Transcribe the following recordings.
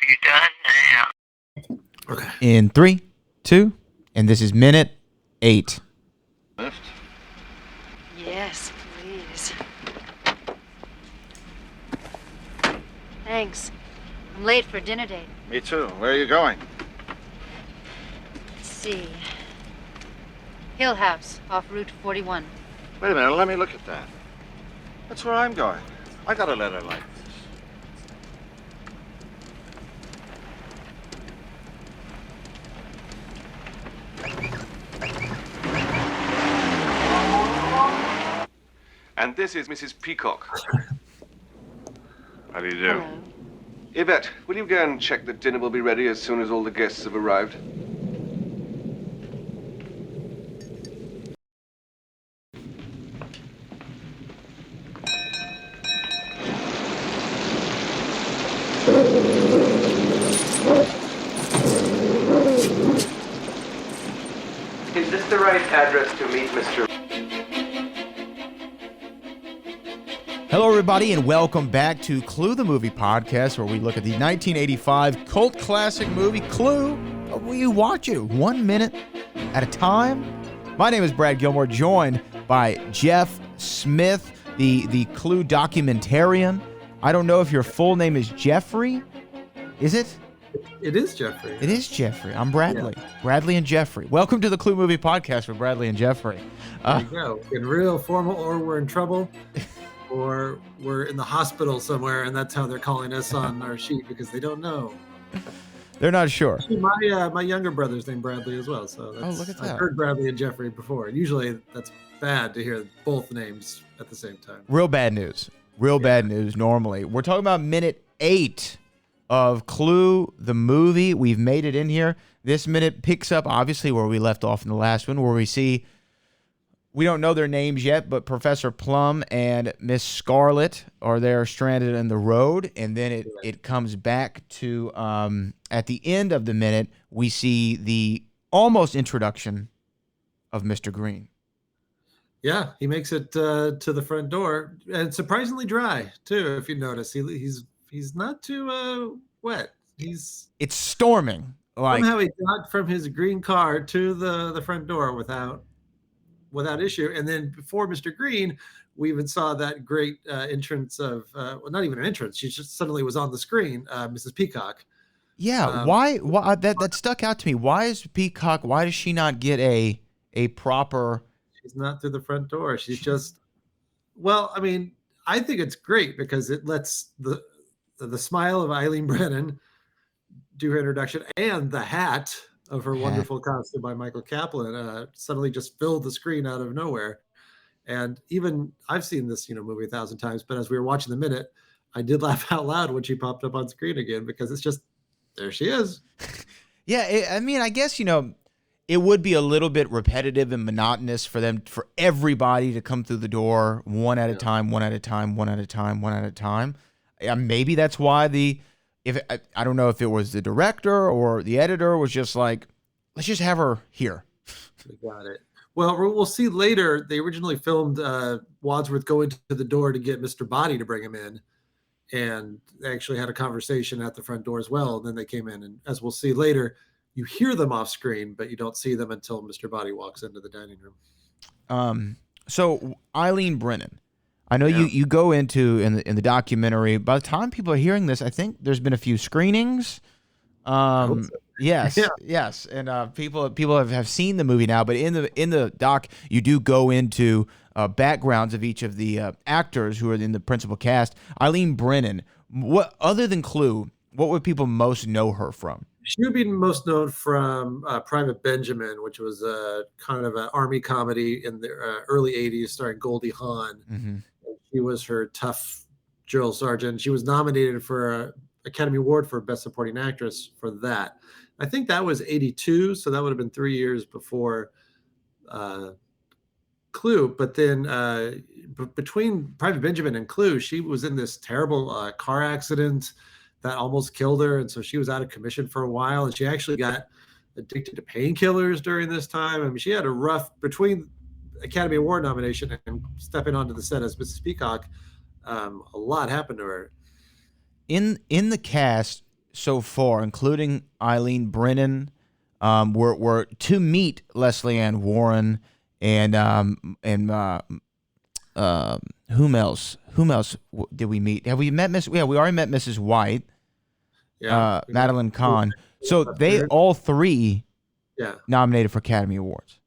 You done now? Okay. In 3, 2, and this is minute 8. Lift. Yes, please. Thanks. I'm late for dinner date. Me too. Where are you going? Let's see. Hill House, off Route 41. Wait a minute, let me look at that. That's where I'm going. I got a letter like this. And this is Mrs. Peacock. How do you do? Hello. Yvette, will you go and check that dinner will be ready as soon as all the guests have arrived? Is this the right address to meet Mr. Hello, everybody, and welcome back to Clue, the movie podcast, where we look at the 1985 cult classic movie Clue. We watch it 1 minute at a time. My name is Brad Gilmore, joined by Jeff Smith, the Clue documentarian. I don't know if your full name is Jeffrey. Is it? It is Jeffrey. It is Jeffrey. I'm Bradley. Yeah. Bradley and Jeffrey. Welcome to the Clue Movie Podcast with Bradley and Jeffrey. There you go. In real formal, or we're in trouble, or we're in the hospital somewhere, and that's how they're calling us on our sheet because they don't know. They're not sure. Actually, my younger brother's named Bradley as well. So look at that. I've heard Bradley and Jeffrey before, and usually that's bad to hear both names at the same time. Real bad news. Bad news normally. We're talking about minute 8 of Clue, the movie. We've made it in here. This minute picks up, obviously, where we left off in the last one, where we see, we don't know their names yet, but Professor Plum and Miss Scarlet are there stranded in the road. And then it comes back to, at the end of the minute, we see the almost introduction of Mr. Green. Yeah, he makes it to the front door, and surprisingly dry too. If you notice, he's not too wet. It's storming. Like somehow he got from his green car to the front door without issue. And then before Mr. Green, we even saw that great entrance of well, not even an entrance. She just suddenly was on the screen, Mrs. Peacock. Yeah, why that stuck out to me. Why is Peacock? Why does she not get a proper? She's not through the front door. She's just, well, I mean, I think it's great because it lets the smile of Eileen Brennan do her introduction, and the hat of her wonderful costume by Michael Kaplan suddenly just filled the screen out of nowhere. And even I've seen this movie 1,000 times, but as we were watching the minute, I did laugh out loud when she popped up on screen again because it's just, there she is. Yeah, I mean, I guess it would be a little bit repetitive and monotonous for everybody to come through the door one at a time. Maybe that's why I don't know if it was the director or the editor was just like, let's just have her here. We got it. Well, we'll see later. They originally filmed Wadsworth going to the door to get Mr. Body to bring him in. And they actually had a conversation at the front door as well. And then they came in, and as we'll see later, you hear them off screen, but you don't see them until Mr. Body walks into the dining room. So Eileen Brennan, I know you go into in the documentary. By the time people are hearing this, I think there's been a few screenings. Yes, and people have seen the movie now. But in the doc, you do go into backgrounds of each of the actors who are in the principal cast. Eileen Brennan, what other than Clue, what would people most know her from? She would be most known from Private Benjamin, which was kind of an army comedy in the early 80s starring Goldie Hawn. Mm-hmm. She was her tough drill sergeant. She was nominated for an Academy Award for Best Supporting Actress for that. I think that was 82, so that would have been 3 years before Clue. But then between Private Benjamin and Clue, she was in this terrible car accident that almost killed her, and so she was out of commission for a while, and she actually got addicted to painkillers during this time. I mean, she had a rough, between Academy Award nomination and stepping onto the set as Mrs. Peacock, a lot happened to her. In the cast, so far, including Eileen Brennan, were to meet Leslie Ann Warren and whom else? Whom else did we meet? Have we met Miss? Yeah, we already met Mrs. White, Yeah. Madeline Kahn. So they Third. all three Yeah. nominated for Academy Awards.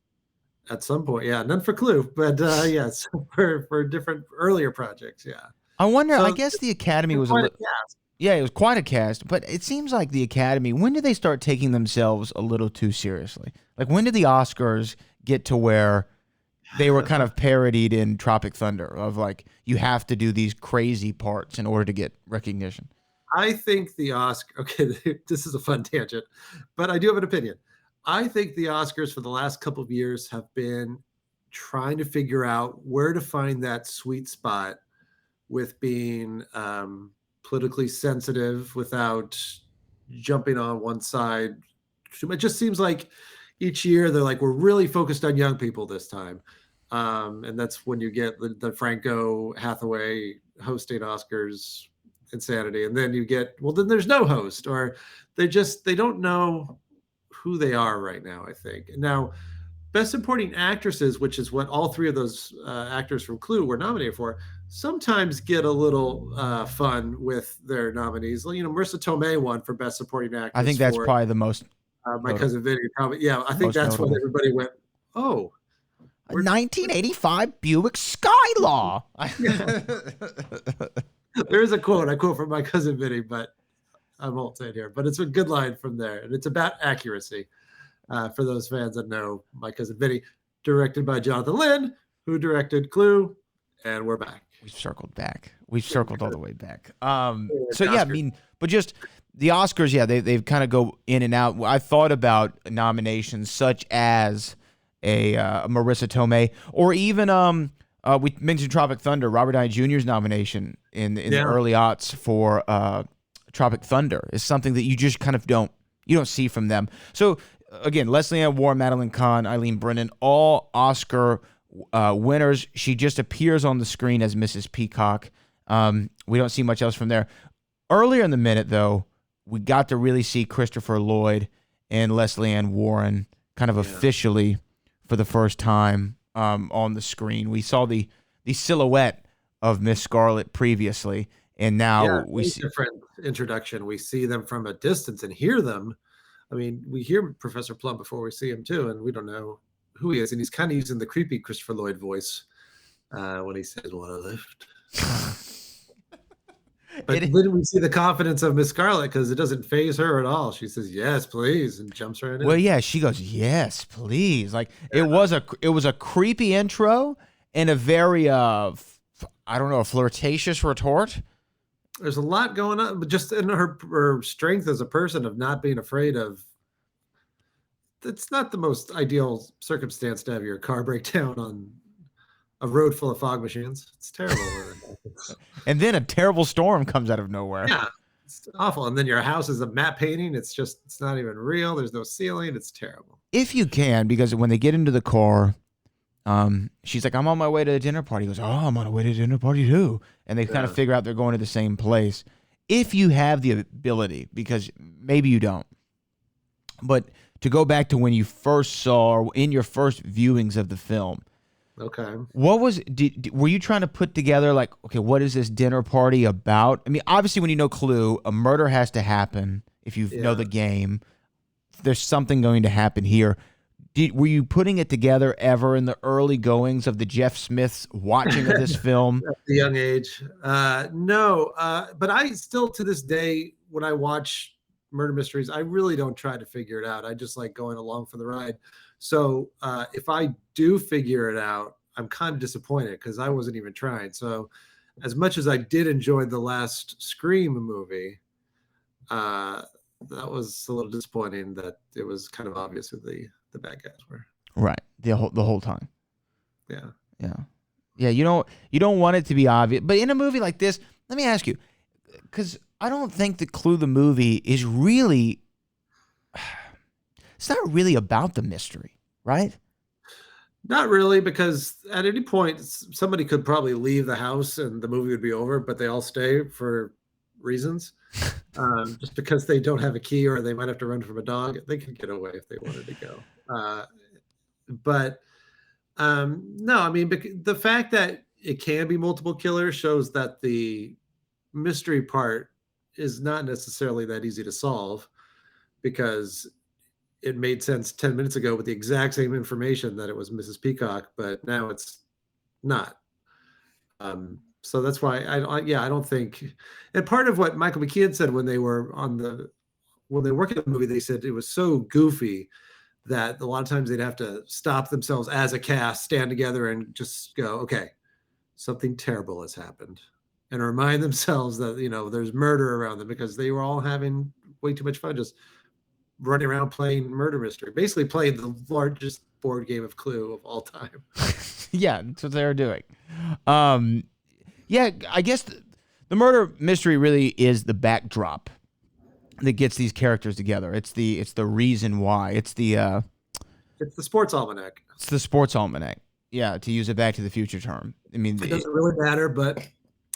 At some point, yeah, none for Clue, but yes, for different earlier projects, yeah. I wonder. So I guess the Academy was a quite little. cast. Yeah, it was quite a cast, but it seems like the Academy, when did they start taking themselves a little too seriously? Like, when did the Oscars get to where they were kind of parodied in Tropic Thunder of like, you have to do these crazy parts in order to get recognition? I think the Oscar. Okay, this is a fun tangent, but I do have an opinion. I think the Oscars for the last couple of years have been trying to figure out where to find that sweet spot with being politically sensitive without jumping on one side. It just seems like each year they're like, we're really focused on young people this time. And that's when you get the Franco Hathaway hosting Oscars insanity. And then you get, well, then there's no host, or they don't know who they are right now, I think. Now, Best Supporting Actresses, which is what all three of those actors from Clue were nominated for, sometimes get a little fun with their nominees. You know, Marissa Tomei won for Best Supporting Actress. I think that's for, probably the most. My Cousin Vinny. Probably, yeah. I think Most that's when notable. everybody went, "Oh, A 1985 Buick Skylaw. there is a quote. I quote from My Cousin Vinny, but I won't say it here. But it's a good line from there, and it's about accuracy for those fans that know My Cousin Vinny, directed by Jonathan Lynn, who directed Clue, and we're back. We've circled back. We've circled all the way back. It's So yeah, I Oscar. mean, but just the Oscars, yeah, they've kind of go in and out. I thought about nominations such as a Marissa Tomei, or even we mentioned Tropic Thunder, Robert Downey Jr.'s nomination in the Yeah. early aughts for Tropic Thunder is something that you just kind of don't see from them. So again, Leslie Ann Warren, Madeline Kahn, Eileen Brennan, all Oscar winners. She just appears on the screen as Mrs. Peacock. We don't see much else from there. Earlier in the minute, though, we got to really see Christopher Lloyd and Leslie Ann Warren kind of officially for the first time on the screen. We saw the silhouette of Miss Scarlet previously, and now we see different introduction. We see them from a distance and hear them. I mean, we hear Professor Plum before we see him too, and we don't know who he is. And he's kind of using the creepy Christopher Lloyd voice when he says, "Want to lift?" But then we see the confidence of Miss Scarlet because it doesn't phase her at all. She says, "Yes, please," and jumps right in. Well, yeah, she goes, "Yes, please." Like it was a creepy intro and a very I don't know, a flirtatious retort. There's a lot going on, but just in her strength as a person of not being afraid of. It's not the most ideal circumstance to have your car break down on a road full of fog machines. It's terrible. And then a terrible storm comes out of nowhere. Yeah, it's awful. And then your house is a matte painting. It's not even real. There's no ceiling. It's terrible. If you can, because when they get into the car, she's like, "I'm on my way to a dinner party." He goes, "Oh, I'm on my way to a dinner party too." And they kind of figure out they're going to the same place. If you have the ability, because maybe you don't, but to go back to when you first saw, or in your first viewings of the film, Okay. what was, were you trying to put together like, okay, what is this dinner party about? I mean, obviously when you know Clue, a murder has to happen. If you know the game, there's something going to happen here. Were you putting it together ever in the early goings of the Jeff Smith's watching of this film? At the young age. No, but I still to this day, when I watch murder mysteries, I really don't try to figure it out. I just like going along for the ride. So if I do figure it out, I'm kind of disappointed because I wasn't even trying. So as much as I did enjoy the last Scream movie, that was a little disappointing that it was kind of obvious who the bad guys were. Right. The whole time. Yeah. Yeah. You don't want it to be obvious, but in a movie like this, let me ask you, because I don't think the Clue the movie is really, it's not really about the mystery, right? Not really, because at any point somebody could probably leave the house and the movie would be over, but they all stay for reasons. Just because they don't have a key or they might have to run from a dog, they could get away if they wanted to go. But no, I mean, the fact that it can be multiple killers shows that the mystery part is not necessarily that easy to solve, because it made sense 10 minutes ago with the exact same information that it was Mrs. Peacock, but now it's not. So that's why I don't think. And part of what Michael McKean said when they were working on the movie, they said it was so goofy that a lot of times they'd have to stop themselves as a cast, stand together, and just go, okay, something terrible has happened, and remind themselves that there's murder around them, because they were all having way too much fun just running around playing murder mystery, basically playing the largest board game of Clue of all time. Yeah, that's what they were doing. Yeah, I guess the murder mystery really is the backdrop that gets these characters together. It's the reason why. It's the sports almanac. It's the sports almanac. Yeah, to use a Back to the Future term. I mean, it doesn't really matter, but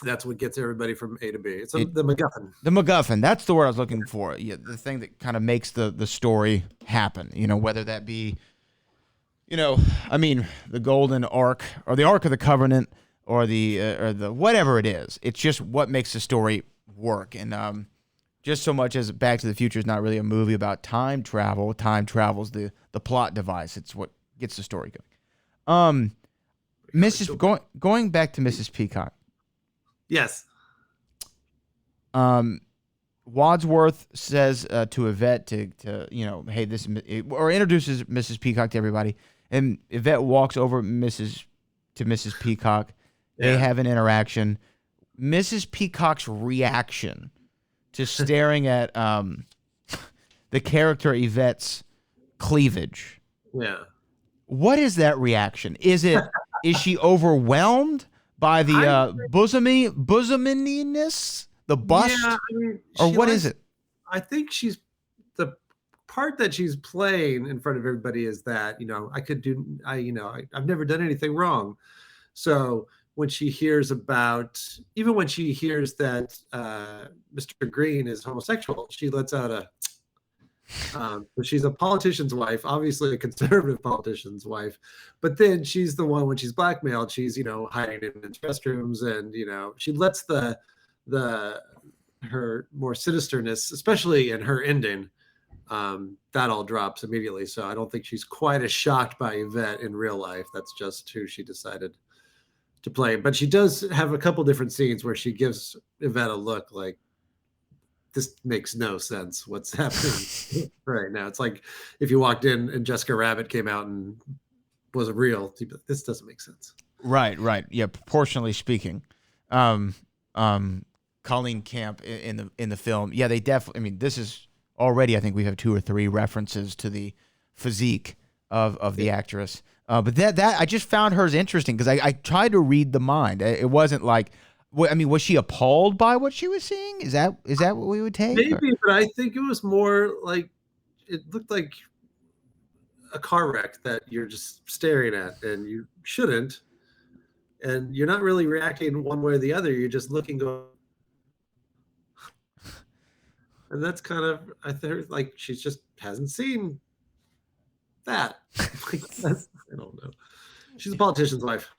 that's what gets everybody from A to B. It's the MacGuffin. The MacGuffin. That's the word I was looking for. Yeah, the thing that kind of makes the story happen. Whether that be, I mean, the Golden Ark or the Ark of the Covenant or the whatever it is. It's just what makes the story work. And just so much as Back to the Future is not really a movie about time travel. Time travel's the plot device. It's what gets the story going. Going back to Mrs. Peacock. Yes. Wadsworth says to Yvette to hey, this or introduces Mrs. Peacock to everybody, and Yvette walks over Mrs. Peacock. Yeah. They have an interaction. Mrs. Peacock's reaction to staring at the character Yvette's cleavage. Yeah. What is that reaction? Is she overwhelmed by the bosominess, the bust, yeah, I mean, or what is it? I think the part that she's playing in front of everybody is that I've never done anything wrong. So when she hears that Mr. Green is homosexual, she lets out a. But she's a politician's wife, obviously a conservative politician's wife. But then she's the one, when she's blackmailed, she's hiding in men's restrooms, and she lets her more sinisterness, especially in her ending, that all drops immediately. So I don't think she's quite as shocked by Yvette in real life. That's just who she decided to play. But she does have a couple different scenes where she gives Yvette a look like, this makes no sense what's happening right now. It's like if you walked in and Jessica Rabbit came out and was real, this doesn't make sense. Right. Yeah, proportionally speaking. Colleen Camp in the film. Yeah, they definitely, I mean, this is already, I think we have 2 or 3 references to the physique of the actress. But that I just found hers interesting because I tried to read the mind. It wasn't like, I mean, was she appalled by what she was seeing? Is that what we would take? Maybe, but I think it was more like it looked like a car wreck that you're just staring at, and you shouldn't. And you're not really reacting one way or the other. You're just looking, going, and that's kind of, I think, like she just hasn't seen that. I don't know. She's a politician's wife.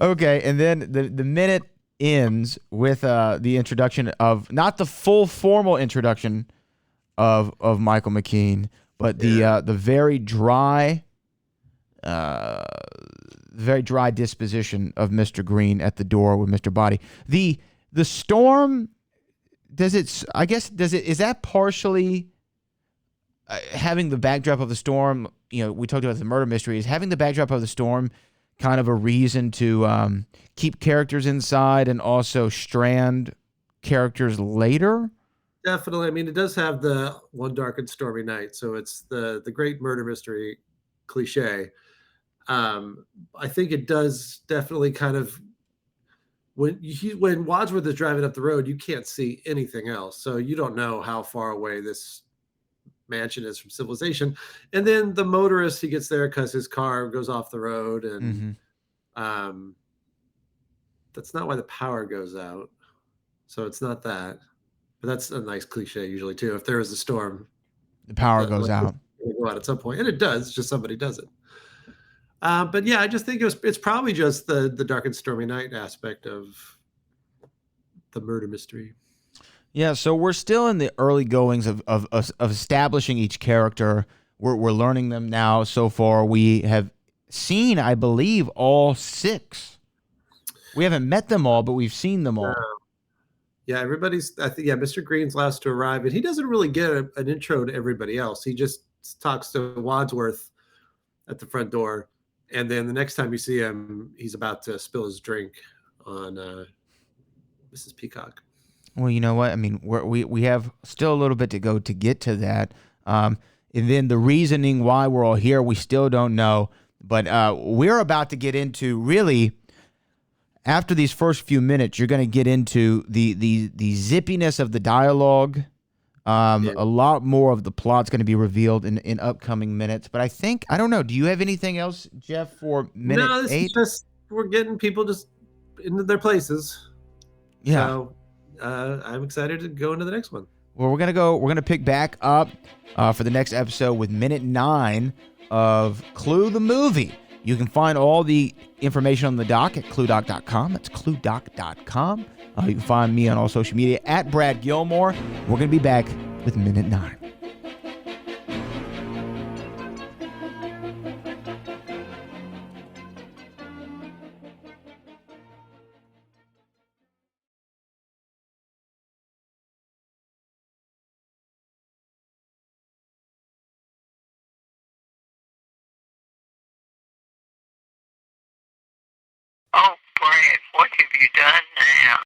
Okay, and then the minute ends with the introduction of, not the full formal introduction of Michael McKean, but the very dry disposition of Mr. Green at the door with Mr. Body. The storm, is that partially having the backdrop of the storm? We talked about the murder mystery. Is having the backdrop of the storm kind of a reason to keep characters inside and also strand characters later? Definitely. I mean, it does have the one dark and stormy night, so it's the great murder mystery cliche. I think it does definitely kind of, when Wadsworth is driving up the road, you can't see anything else, so you don't know how far away this mansion is from civilization. And then the motorist, he gets there because his car goes off the road, and that's not why the power goes out. So it's not that. But that's a nice cliche usually too. If there is a storm, The power the goes out. electricity will go out at some point, and it does. Just somebody does it. But yeah, I just think it's probably just the dark and stormy night aspect of the murder mystery. Yeah, so we're still in the early goings of establishing each character. We're learning them now. So far, we have seen, I believe, all 6. We haven't met them all, but we've seen them all. Yeah, I think, Mr. Green's last to arrive, and he doesn't really get an intro to everybody else. He just talks to Wadsworth at the front door, and then the next time you see him, he's about to spill his drink on Mrs. Peacock. Well, you know what? I mean, we have still a little bit to go to get to that. And then the reasoning why we're all here, we still don't know. But we're about to get into, really, after these first few minutes, you're going to get into the zippiness of the dialogue. A lot more of the plot's going to be revealed in upcoming minutes. But I don't know. Do you have anything else, Jeff, for minute 8? No, this is just, we're getting people just into their places. Yeah. So I'm excited to go into the next one. Well, we're gonna pick back up for the next episode with minute 9 of Clue the movie. You can find all the information on the doc at cluedoc.com. That's cluedoc.com. You can find me on all social media at Brad Gilmore. We're gonna be back with minute 9. Oh, Brad, what have you done now?